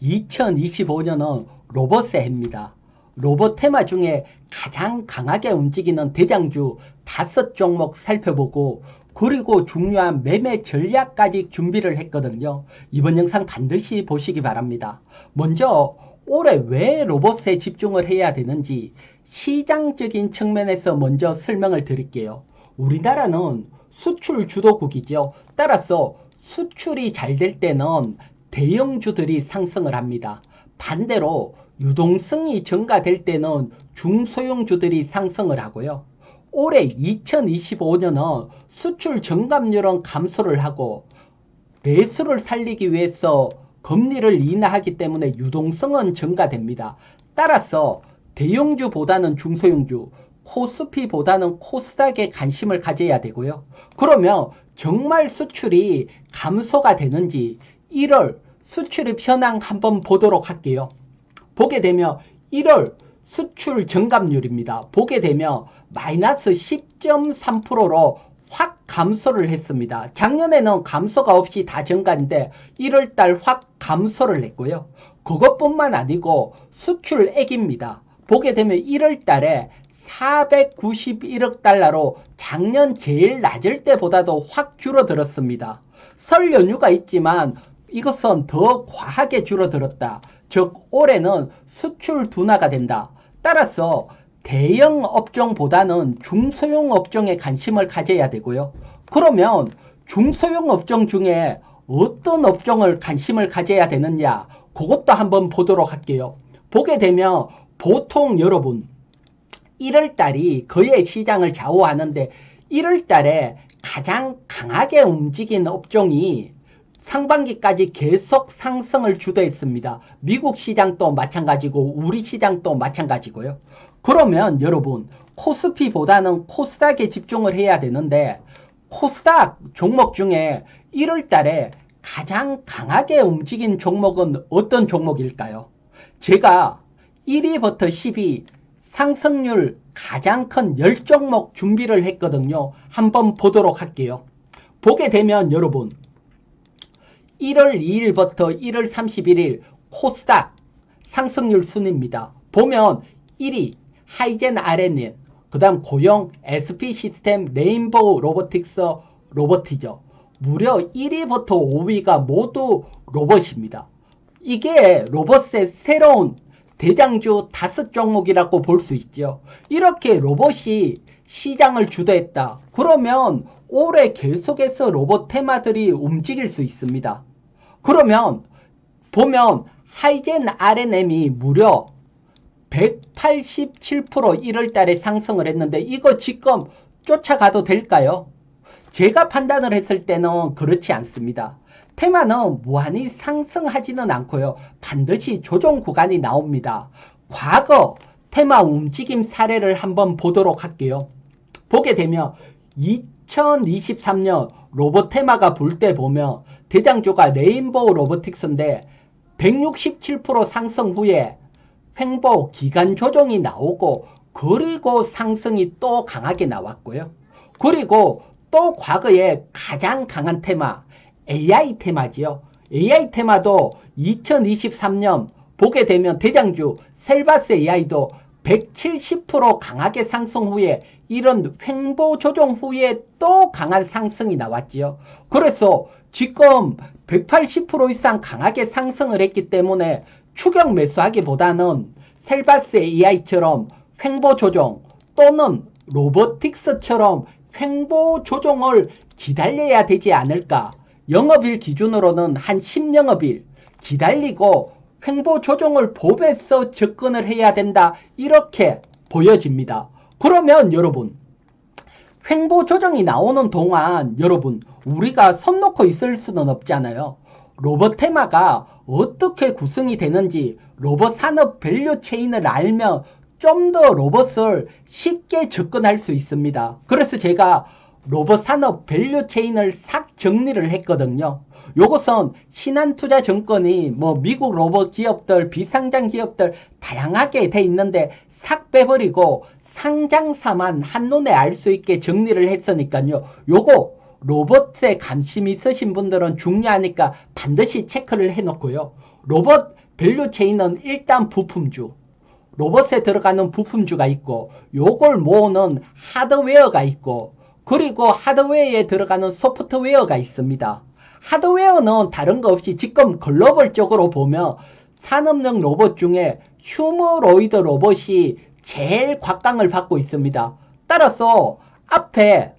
2025년은 로봇의 해입니다. 로봇 테마 중에 가장 강하게 움직이는 대장주 5종목 살펴보고 그리고 중요한 매매 전략까지 준비를 했거든요. 이번 영상 반드시 보시기 바랍니다. 먼저 올해 왜 로봇에 집중을 해야 되는지 시장적인 측면에서 먼저 설명을 드릴게요. 우리나라는 수출 주도국이죠. 따라서 수출이 잘 될 때는 대형주들이 상승을 합니다. 반대로 유동성이 증가될 때는 중소형주들이 상승을 하고요. 올해 2025년은 수출 증감률은 감소를 하고 매수를 살리기 위해서 금리를 인하하기 때문에 유동성은 증가됩니다. 따라서 대형주보다는 중소형주, 코스피보다는 코스닥에 관심을 가져야 되고요. 그러면 정말 수출이 감소가 되는지 1월 수출의 현황 한번 보도록 할게요. 보게 되면 1월 수출 증감률입니다. 보게 되면 마이너스 10.3%로 확 감소를 했습니다. 작년에는 감소가 없이 다 증가인데 1월달 확 감소를 했고요. 그것뿐만 아니고 수출액입니다. 보게 되면 1월달에 491억 달러로 작년 제일 낮을 때보다도 확 줄어들었습니다. 설 연휴가 있지만 이것은 더 과하게 줄어들었다. 즉 올해는 수출 둔화가 된다. 따라서 대형 업종보다는 중소형 업종에 관심을 가져야 되고요. 그러면 중소형 업종 중에 어떤 업종을 관심을 가져야 되느냐, 그것도 한번 보도록 할게요. 보게 되면 보통 여러분 1월달이 거의 시장을 좌우하는데 1월달에 가장 강하게 움직인 업종이 상반기까지 계속 상승을 주도했습니다. 미국 시장도 마찬가지고 우리 시장도 마찬가지고요. 그러면 여러분 코스피보다는 코스닥에 집중을 해야 되는데 코스닥 종목 중에 1월달에 가장 강하게 움직인 종목은 어떤 종목일까요? 제가 1위부터 10위 상승률 가장 큰 10종목 준비를 했거든요. 한번 보도록 할게요. 보게 되면 여러분 1월 2일부터 1월 31일 코스닥 상승률 순입니다. 보면 1위 하이젠 RNN, 그 다음 고용 SP시스템, 레인보우 로보틱스 로봇이죠. 무려 1위부터 5위가 모두 로봇입니다. 이게 로봇의 새로운 대장주 5종목이라고 볼 수 있죠. 이렇게 로봇이 시장을 주도했다. 그러면 올해 계속해서 로봇 테마들이 움직일 수 있습니다. 그러면 보면 하이젠 RNM이 무려 187% 1월달에 상승을 했는데 이거 지금 쫓아가도 될까요? 제가 판단을 했을 때는 그렇지 않습니다. 테마는 무한히 상승하지는 않고요. 반드시 조정 구간이 나옵니다. 과거 테마 움직임 사례를 한번 보도록 할게요. 보게 되면 2023년 로봇 테마가 불 때 보면 대장주가 레인보우 로보틱스인데 167% 상승 후에 횡보 기간 조정이 나오고 그리고 상승이 또 강하게 나왔고요. 그리고 또 과거에 가장 강한 테마 AI 테마지요. AI 테마도 2023년 보게 되면 대장주 셀바스 AI도 170% 강하게 상승 후에 이런 횡보 조정 후에 또 강한 상승이 나왔지요. 그래서 지금 180% 이상 강하게 상승을 했기 때문에 추격 매수하기보다는 셀바스 AI처럼 횡보 조정 또는 로보틱스처럼 횡보 조정을 기다려야 되지 않을까. 영업일 기준으로는 한 10영업일 기다리고 횡보 조정을 보면서 접근을 해야 된다. 이렇게 보여집니다. 그러면 여러분 횡보 조정이 나오는 동안 여러분 우리가 손 놓고 있을 수는 없잖아요. 로봇 테마가 어떻게 구성이 되는지 로봇 산업 밸류 체인을 알면 좀 더 로봇을 쉽게 접근할 수 있습니다. 그래서 제가 로봇 산업 밸류 체인을 싹 정리를 했거든요. 요것은 신한투자증권이 미국 로봇 기업들, 비상장 기업들 다양하게 돼 있는데 싹 빼버리고 상장사만 한눈에 알 수 있게 정리를 했으니까요. 요거 로봇에 관심 있으신 분들은 중요하니까 반드시 체크를 해놓고요. 로봇 밸류체인은 일단 부품주, 로봇에 들어가는 부품주가 있고, 요걸 모으는 하드웨어가 있고, 그리고 하드웨어에 들어가는 소프트웨어가 있습니다. 하드웨어는 다른 거 없이 지금 글로벌적으로 보면 산업용 로봇 중에 휴머로이드 로봇이 제일 곽강을 받고 있습니다. 따라서 앞에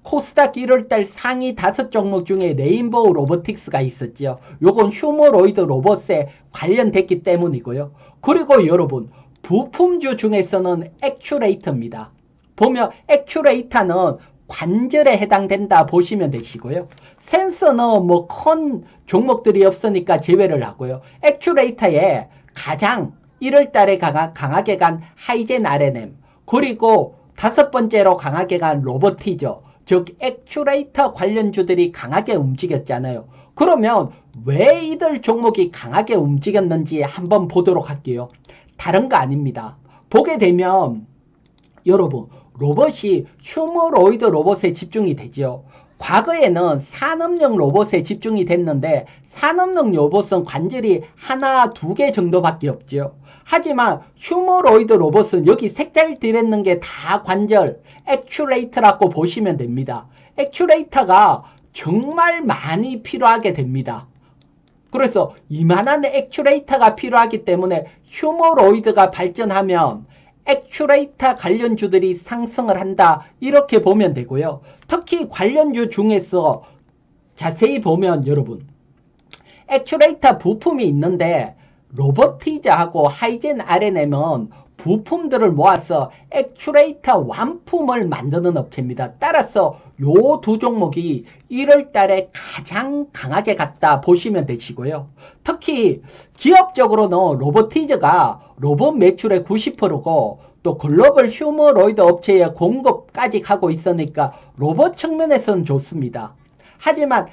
코스닥 1월달 상위 5종목 중에 레인보우 로보틱스가 있었죠. 요건 휴머로이드 로봇에 관련됐기 때문이고요. 그리고 여러분, 부품주 중에서는 액추레이터입니다. 보면 액추레이터는 관절에 해당된다 보시면 되시고요. 센서는 뭐 큰 종목들이 없으니까 제외를 하고요. 액추레이터에 가장 1월달에 강하게 간 하이젠 R&M, 그리고 5번째로 강하게 간 로보티저, 즉 액추레이터 관련주들이 강하게 움직였잖아요. 그러면 왜 이들 종목이 강하게 움직였는지 한번 보도록 할게요. 다른 거 아닙니다. 보게 되면 여러분, 로봇이 휴머로이드 로봇에 집중이 되죠. 과거에는 산업용 로봇에 집중이 됐는데 산업용 로봇은 관절이 하나, 2개 정도밖에 없죠. 하지만 휴머로이드 로봇은 여기 색깔 들었는 게 다 관절, 액추레이터라고 보시면 됩니다. 액추레이터가 정말 많이 필요하게 됩니다. 그래서 이만한 액추레이터가 필요하기 때문에 휴머로이드가 발전하면 액추레이터 관련주들이 상승을 한다, 이렇게 보면 되고요. 특히 관련주 중에서 자세히 보면 여러분, 액추레이터 부품이 있는데 로보티즈하고 하이젠 R&M은 부품들을 모아서 액추레이터 완품을 만드는 업체입니다. 따라서 요 두 종목이 1월 달에 가장 강하게 갔다 보시면 되시고요. 특히 기업적으로는 로보티즈가 로봇 매출의 90%고 또 글로벌 휴머로이드 업체에 공급까지 하고 있으니까 로봇 측면에서는 좋습니다. 하지만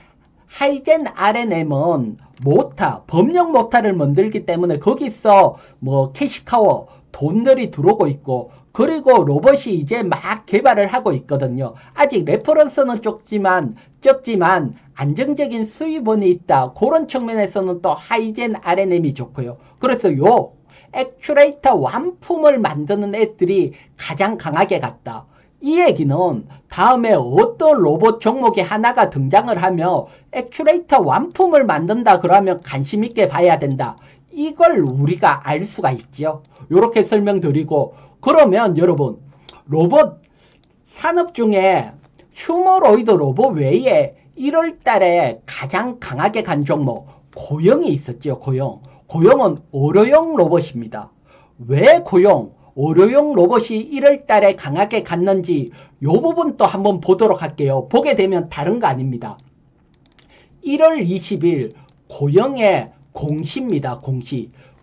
하이젠 R&M은 모타, 법령 모타를 만들기 때문에 거기서 뭐 캐시카워, 돈들이 들어오고 있고, 그리고 로봇이 이제 막 개발을 하고 있거든요. 아직 레퍼런스는 적지만 안정적인 수입원이 있다. 그런 측면에서는 또 하이젠 R&M이 좋고요. 그래서 요 액추레이터 완품을 만드는 애들이 가장 강하게 갔다. 이 얘기는 다음에 어떤 로봇 종목이 하나가 등장을 하며 액추레이터 완품을 만든다 그러면 관심 있게 봐야 된다. 이걸 우리가 알 수가 있죠. 이렇게 설명드리고, 그러면 여러분, 로봇 산업 중에 휴머로이드 로봇 외에 1월 달에 가장 강하게 간 종목 고영이 있었죠. 고영은 의료용 로봇입니다. 왜 의료용 로봇이 1월 달에 강하게 갔는지 이 부분 또 한번 보도록 할게요. 보게 되면 다른 거 아닙니다. 1월 20일 고영의 공시입니다.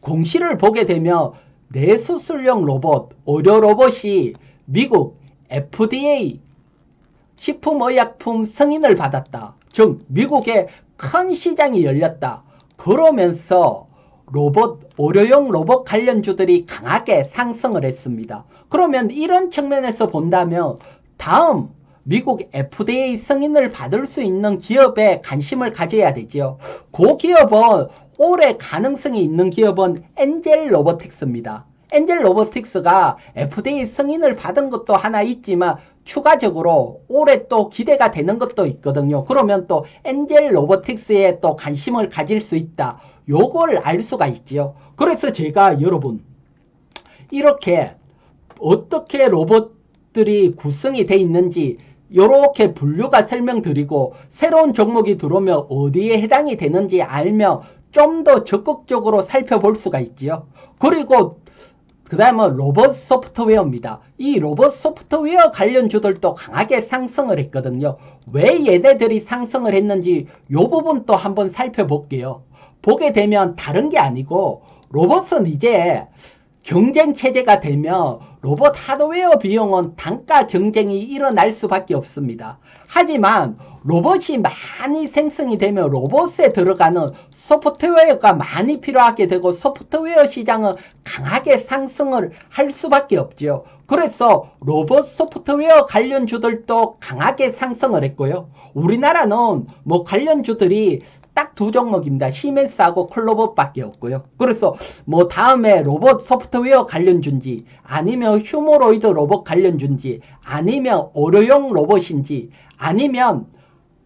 공시를 보게 되면 뇌수술용 로봇, 의료 로봇이 미국 FDA 식품의약품 승인을 받았다. 즉 미국에 큰 시장이 열렸다. 그러면서 의료용 로봇 관련주들이 강하게 상승을 했습니다. 그러면 이런 측면에서 본다면 다음 미국 FDA 승인을 받을 수 있는 기업에 관심을 가져야 되죠. 그 기업은 올해 가능성이 있는 기업은 엔젤 로보틱스입니다. 엔젤 로보틱스가 FDA 승인을 받은 것도 하나 있지만 추가적으로 올해 또 기대가 되는 것도 있거든요. 그러면 또 엔젤 로보틱스에 또 관심을 가질 수 있다. 요걸 알 수가 있지요. 그래서 제가 여러분 이렇게 어떻게 로봇들이 구성이 돼 있는지 이렇게 분류가 설명드리고 새로운 종목이 들어오면 어디에 해당이 되는지 알면 좀 더 적극적으로 살펴볼 수가 있지요. 그리고 그 다음은 로봇 소프트웨어입니다. 이 로봇 소프트웨어 관련주들도 강하게 상승을 했거든요. 왜 얘네들이 상승을 했는지 이 부분 또 한번 살펴볼게요. 보게 되면 다른 게 아니고 로봇은 이제 경쟁 체제가 되면 로봇 하드웨어 비용은 단가 경쟁이 일어날 수밖에 없습니다. 하지만 로봇이 많이 생성이 되면 로봇에 들어가는 소프트웨어가 많이 필요하게 되고 소프트웨어 시장은 강하게 상승을 할 수밖에 없죠. 그래서 로봇 소프트웨어 관련주들도 강하게 상승을 했고요. 우리나라는 뭐 관련주들이 딱 두 종목입니다. 시멘스하고 클로버밖에 없고요. 그래서 뭐 다음에 로봇 소프트웨어 관련주인지 아니면 휴머로이드 로봇 관련주인지 아니면 의료용 로봇인지 아니면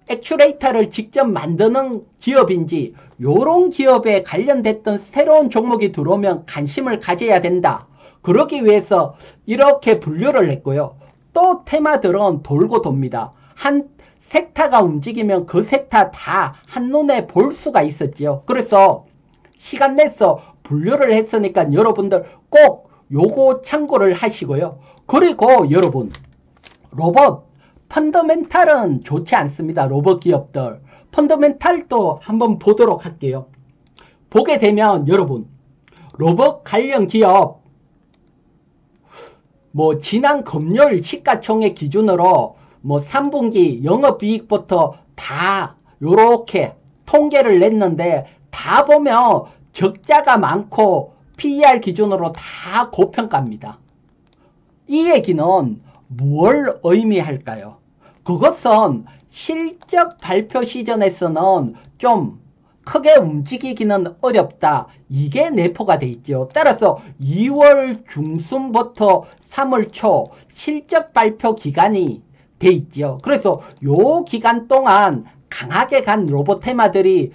액추레이터를 직접 만드는 기업인지 요런 기업에 관련됐던 새로운 종목이 들어오면 관심을 가져야 된다. 그러기 위해서 이렇게 분류를 했고요. 또 테마들은 돌고 돕니다. 한 섹터가 움직이면 그 섹터 다 한눈에 볼 수가 있었죠. 그래서 시간 내서 분류를 했으니까 여러분들 꼭 요거 참고를 하시고요. 그리고 여러분 로봇 펀더멘탈은 좋지 않습니다. 로봇 기업들 펀더멘탈도 한번 보도록 할게요. 보게 되면 여러분 로봇 관련 기업 뭐 지난 금요일 시가총액 기준으로 뭐 3분기 영업이익부터 다 요렇게 통계를 냈는데 다 보면 적자가 많고 PER 기준으로 다 고평가입니다. 이 얘기는 뭘 의미할까요? 그것은 실적 발표 시즌에서는 좀 크게 움직이기는 어렵다. 이게 내포가 돼 있죠. 따라서 2월 중순부터 3월 초 실적 발표 기간이 돼 있죠. 그래서 요 기간 동안 강하게 간 로봇 테마들이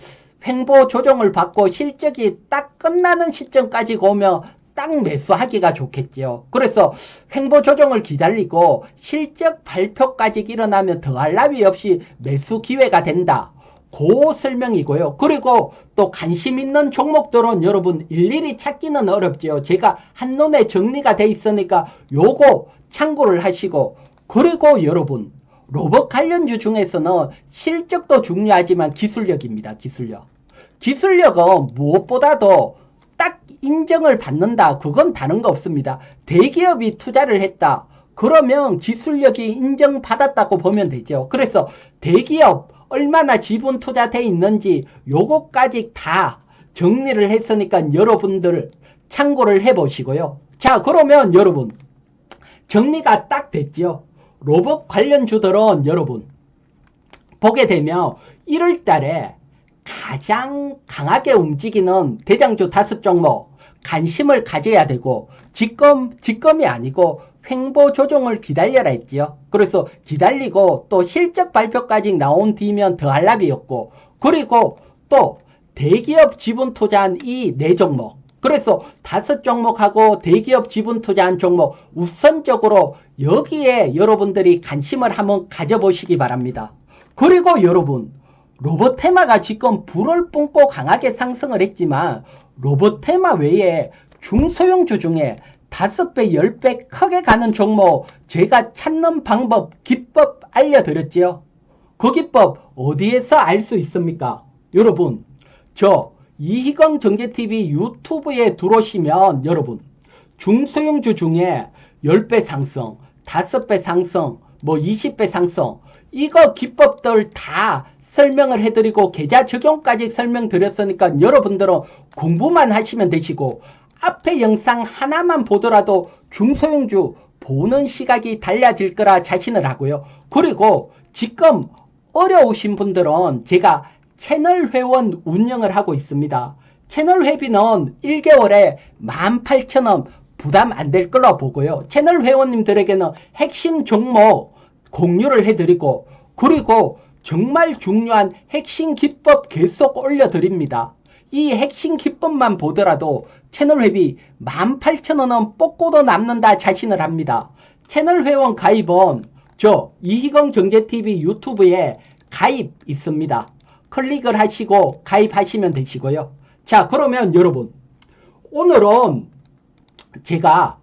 횡보 조정을 받고 실적이 딱 끝나는 시점까지 오면 딱 매수하기가 좋겠죠. 그래서 횡보 조정을 기다리고 실적 발표까지 일어나면 더할 나위 없이 매수 기회가 된다. 그 설명이고요. 그리고 또 관심 있는 종목들은 여러분 일일이 찾기는 어렵죠. 제가 한눈에 정리가 돼 있으니까 요거 참고를 하시고, 그리고 여러분 로봇 관련주 중에서는 실적도 중요하지만 기술력입니다. 기술력은 무엇보다도 딱 인정을 받는다. 그건 다른 거 없습니다. 대기업이 투자를 했다. 그러면 기술력이 인정받았다고 보면 되죠. 그래서 대기업 얼마나 지분 투자돼 있는지 요거까지 다 정리를 했으니까 여러분들 참고를 해보시고요. 자, 그러면 여러분 정리가 딱 됐죠. 로봇 관련주들은 여러분 보게 되면 1월 달에 가장 강하게 움직이는 대장주 5종목 관심을 가져야 되고, 직검이 아니고 횡보 조정을 기다려라 했죠. 그래서 기다리고 또 실적 발표까지 나온 뒤면 더할 나위 없고, 그리고 또 대기업 지분 투자한 이 4종목, 그래서 5종목하고 대기업 지분 투자한 종목 우선적으로 여기에 여러분들이 관심을 한번 가져보시기 바랍니다. 그리고 여러분 로봇 테마가 지금 불을 뿜고 강하게 상승을 했지만 로봇 테마 외에 중소형주 중에 5배, 10배 크게 가는 종목 제가 찾는 방법, 기법 알려드렸죠. 그 기법 어디에서 알 수 있습니까? 여러분, 저 이희경 정제TV 유튜브에 들어오시면 여러분 중소형주 중에 10배 상승, 5배 상승, 뭐 20배 상승, 이거 기법들 다 설명을 해드리고 계좌 적용까지 설명드렸으니까 여러분들은 공부만 하시면 되시고, 앞에 영상 하나만 보더라도 중소형주 보는 시각이 달라질 거라 자신을 하고요. 그리고 지금 어려우신 분들은 제가 채널 회원 운영을 하고 있습니다. 채널 회비는 1개월에 18,000원 부담 안 될 걸로 보고요. 채널 회원님들에게는 핵심 종목 공유를 해드리고, 그리고 정말 중요한 핵심 기법 계속 올려드립니다. 이 핵심 기법만 보더라도 채널 회비 18,000원은 뽑고도 남는다 자신을 합니다. 채널 회원 가입은 저 이희경 정제TV 유튜브에 가입 있습니다. 클릭을 하시고 가입하시면 되시고요. 자, 그러면 여러분 오늘은 제가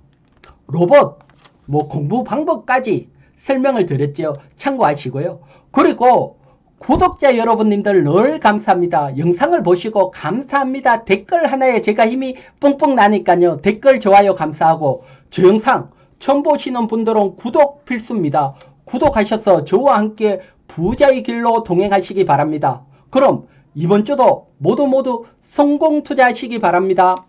로봇 뭐 공부 방법까지 설명을 드렸죠. 참고하시고요. 그리고 구독자 여러분님들 늘 감사합니다. 영상을 보시고 감사합니다. 댓글 하나에 제가 힘이 뻥뻥 나니까요. 댓글 좋아요 감사하고, 저 영상 처음 보시는 분들은 구독 필수입니다. 구독하셔서 저와 함께 부자의 길로 동행하시기 바랍니다. 그럼 이번 주도 모두 성공 투자하시기 바랍니다.